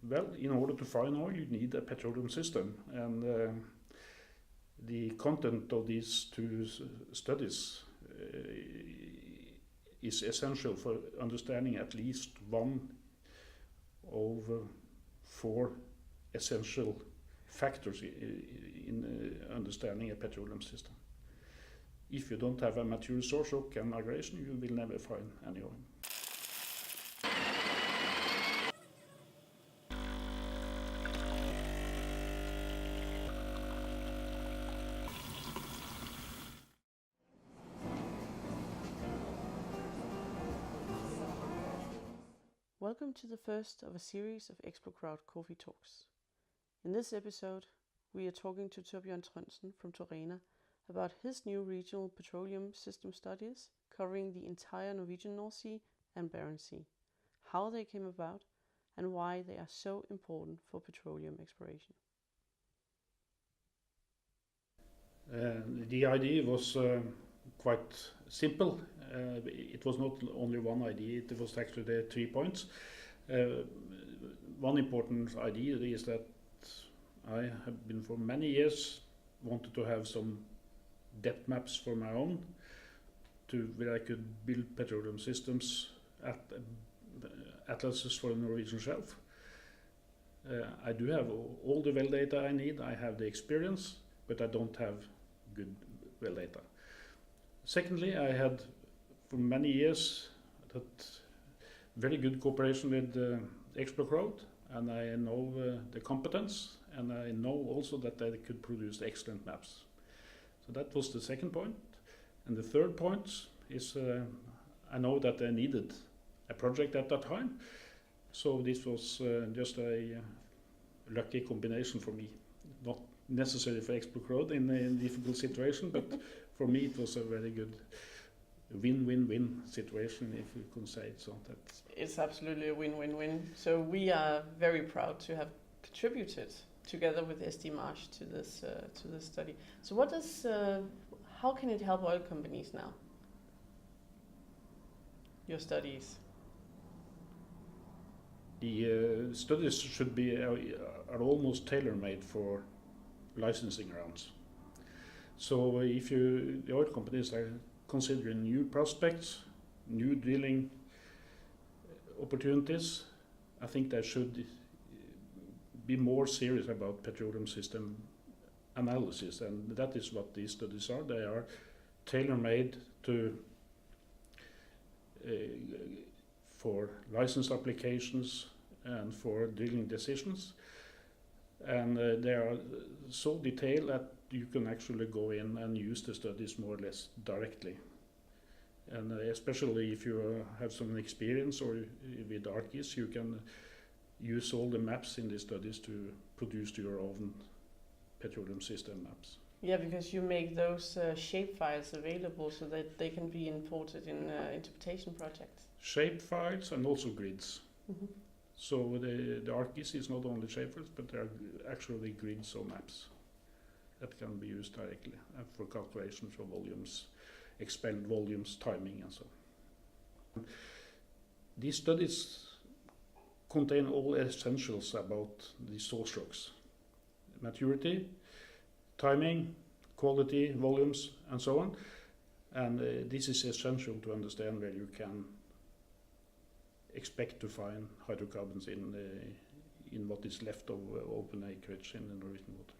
Well, in order to find oil, you need a petroleum system, and the content of these two studies is essential for understanding at least one of four essential factors in understanding a petroleum system. If you don't have a mature source rock and migration, you will never find any oil. Welcome to the first of a series of ExploCrowd Coffee Talks. In this episode, we are talking to Torbjørn Throndsen from Throndsen about his new regional petroleum system studies covering the entire Norwegian North Sea and Barents Sea, how they came about, and why they are so important for petroleum exploration. The idea was quite simple. It was not only one idea, it was actually the 3 points. One important idea is that I have been for many years wanted to have some depth maps for my own, where I could build petroleum systems at atlases for the Norwegian shelf. I do have all the well data I need, I have the experience, but I don't have good well data. Secondly, I had for many years that very good cooperation with ExploCrowd, and I know the competence, and I know also that they could produce excellent maps. So that was the second point. And the third point is I know that they needed a project at that time, so this was just a lucky combination for me. Not necessary for ExploCrowd in a difficult situation, but for me it was a very good win-win-win situation, if we could say it. So It's absolutely a win-win-win. So we are very proud to have contributed together with SD Marsh to this study. So how can it help oil companies now? Your studies. The studies should be are almost tailor-made for licensing rounds. So if the oil companies are considering new prospects, new drilling opportunities, I think they should be more serious about petroleum system analysis, and that is what these studies are. They are tailor-made for license applications and for drilling decisions, and they are so detailed that you can actually go in and use the studies more or less directly. And especially if you have some experience or with ArcGIS, you can use all the maps in the studies to produce your own petroleum system maps. Yeah, because you make those shape files available so that they can be imported in interpretation projects. Shape files and also grids. Mm-hmm. So the ArcGIS is not only shape files, but there are actually grids or maps that can be used directly for calculations of volumes, expelled volumes, timing, and so on. These studies contain all essentials about the source rocks: maturity, timing, quality, volumes, and so on. And this is essential to understand where you can expect to find hydrocarbons in what is left of open acreage in the Norwegian water.